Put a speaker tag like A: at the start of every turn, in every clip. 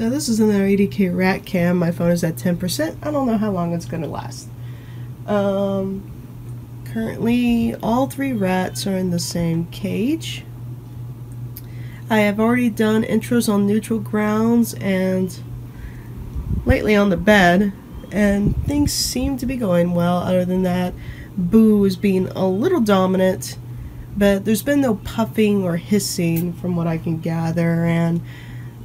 A: So this is another ADK rat cam. My phone is at 10%. I don't know how long it's going to last. Currently, all 3 rats are in the same cage. I have already done intros on neutral grounds and lately on the bed, and things seem to be going well. Other than that, Boo is being a little dominant, but there's been no puffing or hissing from what I can gather. And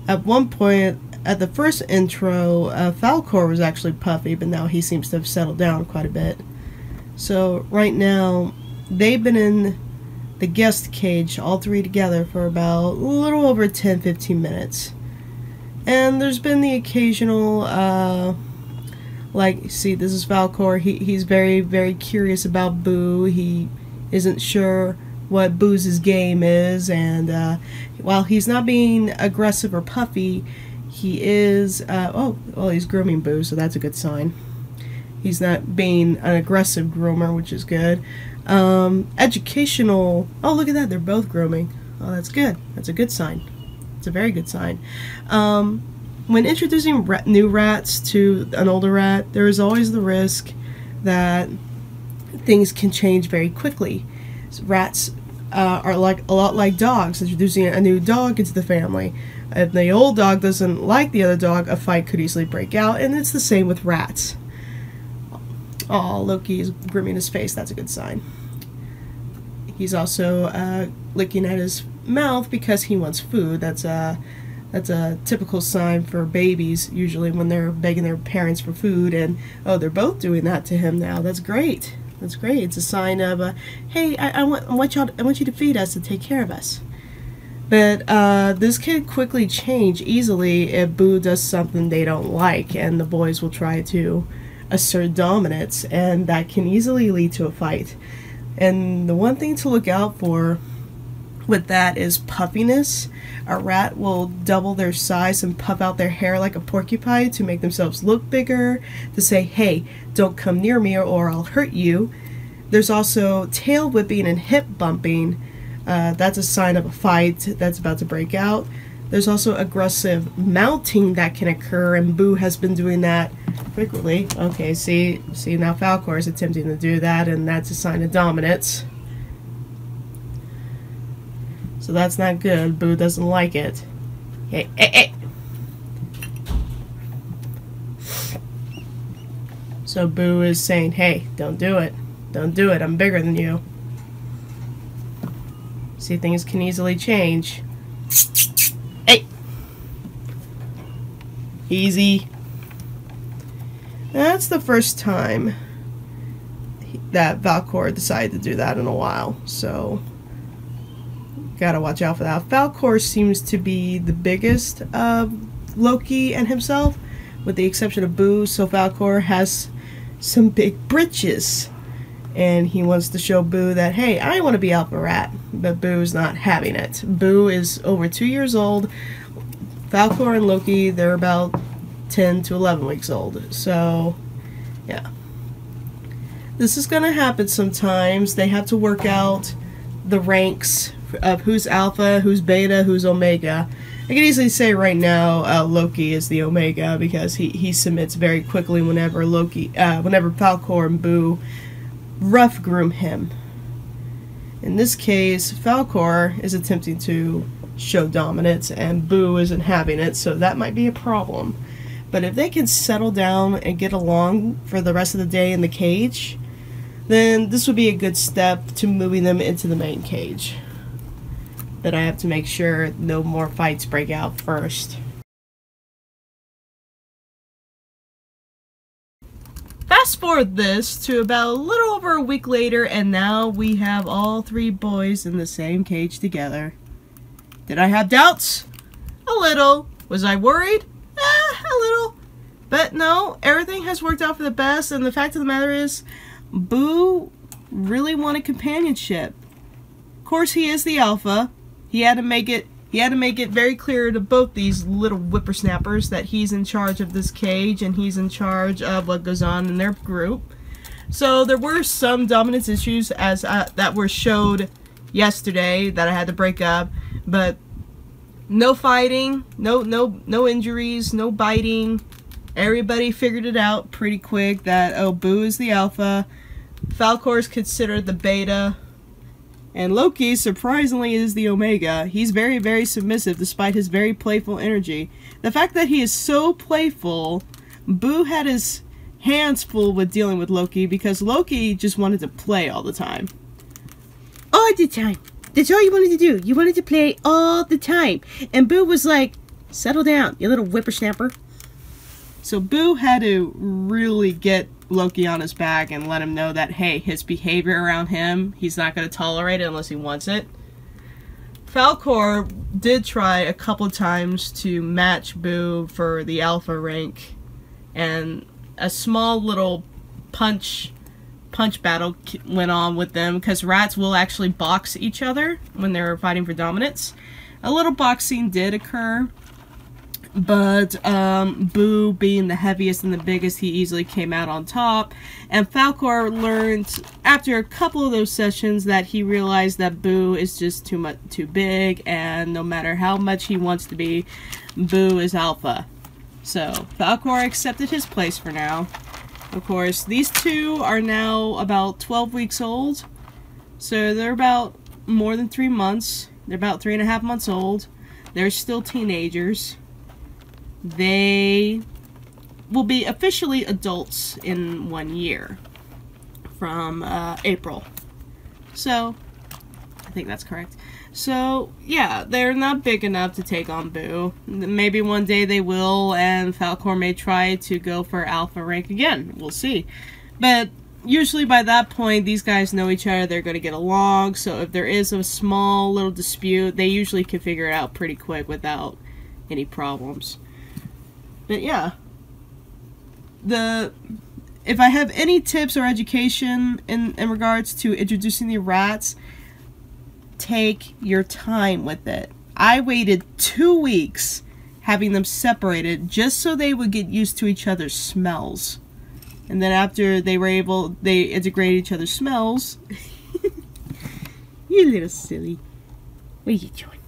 A: at one point, at the first intro, Falcor was actually puffy, but now he seems to have settled down quite a bit. So right now, they've been in the guest cage, all 3 together, for about a little over 10-15 minutes. And there's been the occasional, like, see, this is Falcor. He's very, very curious about Boo. He isn't sure what Boo's game is, and while he's not being aggressive or puffy, he is, oh, well, he's grooming Boo, so that's a good sign. He's not being an aggressive groomer, which is good. Educational, oh, look at that, they're both grooming. Oh, that's good. That's a good sign. It's a very good sign. When introducing new rats to an older rat, there is always the risk that things can change very quickly. Rats are like a lot like dogs. Introducing a new dog into the family. If the old dog doesn't like the other dog, a fight could easily break out, and it's the same with rats. Oh, Loki is grooming his face. That's a good sign. He's also licking at his mouth because he wants food. That's a typical sign for babies, usually when they're begging their parents for food. And oh, they're both doing that to him now. That's great. That's great. It's a sign of, hey, I want you to feed us and take care of us. But this can quickly change easily if Boo does something they don't like, and the boys will try to assert dominance, and that can easily lead to a fight. And the one thing to look out for with that is puffiness. A rat will double their size and puff out their hair like a porcupine to make themselves look bigger, to say, hey, don't come near me or I'll hurt you. There's also tail whipping and hip bumping. That's a sign of a fight that's about to break out. There's also aggressive mounting that can occur, and Boo has been doing that frequently. Okay, see now Falcor is attempting to do that, and that's a sign of dominance. So that's not good. Boo doesn't like it. Hey, hey, hey. So Boo is saying, hey, don't do it. Don't do it. I'm bigger than you. See, things can easily change. Hey! Easy. That's the first time that Falcor decided to do that in a while, so gotta watch out for that. Falcor seems to be the biggest of Loki and himself, with the exception of Boo, so Falcor has some big britches. And he wants to show Boo that, hey, I want to be Alpha Rat, but Boo's not having it. Boo is over 2 years old. Falcor and Loki, they're about 10 to 11 weeks old. So, yeah. This is going to happen sometimes. They have to work out the ranks of who's Alpha, who's Beta, who's Omega. I can easily say right now Loki is the Omega because he submits very quickly whenever Falcor and Boo rough groom him. In this case, Falcor is attempting to show dominance and Boo isn't having it, so that might be a problem. But if they can settle down and get along for the rest of the day in the cage, then this would be a good step to moving them into the main cage. But I have to make sure no more fights break out first. Fast forward this to about a little over a week later, and now we have all 3 boys in the same cage together. Did I have doubts? A little. Was I worried? A little. But no, everything has worked out for the best, and the fact of the matter is, Boo really wanted companionship. Of course, he is the alpha. He had to make it very clear to both these little whippersnappers that he's in charge of this cage and he's in charge of what goes on in their group. So there were some dominance issues as that were showed yesterday that I had to break up, but No fighting, no injuries, no biting. Everybody figured it out pretty quick that, oh, Boo is the alpha, Falcor is considered the beta, and Loki, surprisingly, is the omega. He's very, very submissive despite his very playful energy. The fact that he is so playful, Boo had his hands full with dealing with Loki because Loki just wanted to play all the time.
B: All the time. That's all you wanted to do. You wanted to play all the time. And Boo was like, settle down, you little whippersnapper.
A: So Boo had to really get Loki on his back and let him know that, hey, his behavior around him, he's not going to tolerate it unless he wants it. Falcor did try a couple times to match Boo for the alpha rank, and a small little punch battle went on with them, because rats will actually box each other when they're fighting for dominance. A little boxing did occur, but Boo, being the heaviest and the biggest, he easily came out on top. And Falcor learned after a couple of those sessions that he realized that Boo is just too big, and no matter how much he wants to be, Boo is alpha. So Falcor accepted his place for now. Of course, these two are now about 12 weeks old, so they're about more than 3 months. They're about 3.5 months old. They're still teenagers. They will be officially adults in 1 year from April. So, I think that's correct. So, yeah, they're not big enough to take on Boo. Maybe one day they will, and Falcor may try to go for alpha rank again. We'll see. But usually by that point, these guys know each other. They're going to get along. So if there is a small little dispute, they usually can figure it out pretty quick without any problems. But yeah, if I have any tips or education in regards to introducing the rats, take your time with it. I waited 2 weeks having them separated just so they would get used to each other's smells. And then after they integrated each other's smells.
B: You little silly. What are you doing?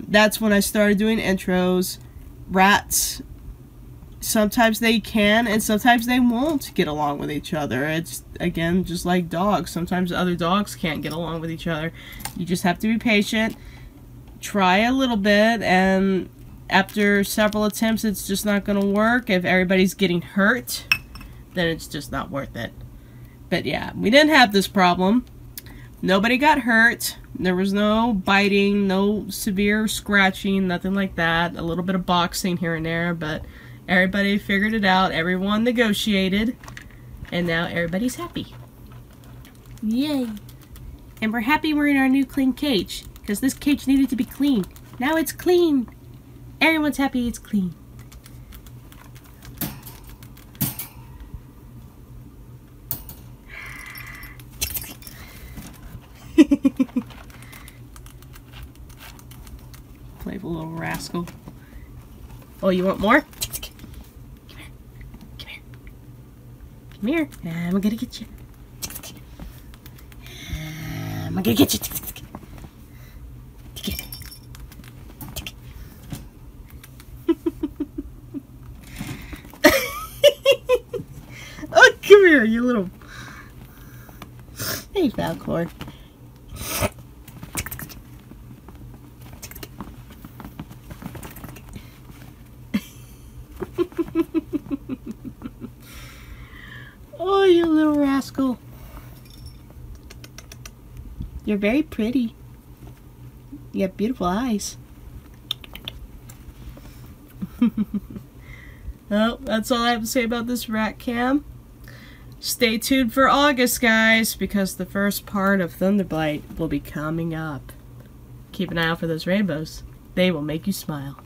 A: That's when I started doing intros. Rats, sometimes they can and sometimes they won't get along with each other. It's, again, just like dogs. Sometimes other dogs can't get along with each other. You just have to be patient, try a little bit, and after several attempts it's just not going to work. If everybody's getting hurt, then it's just not worth it. But yeah, we didn't have this problem. Nobody got hurt. There was no biting, no severe scratching, nothing like that. A little bit of boxing here and there, but everybody figured it out. Everyone negotiated, and now everybody's happy.
B: Yay. And we're happy we're in our new clean cage, because this cage needed to be clean. Now it's clean. Everyone's happy it's clean.
A: Playful little rascal. Oh, you want more?
B: Come here. Come here. Come here. I'm gonna get you. I'm gonna get you.
A: Oh, come here, you little...
B: Hey, Falcor.
A: Oh, you little rascal.
B: You're very pretty. You have beautiful eyes.
A: Well, that's all I have to say about this rat cam. Stay tuned for August, guys, because the first part of Thunderblight will be coming up. Keep an eye out for those rainbows. They will make you smile.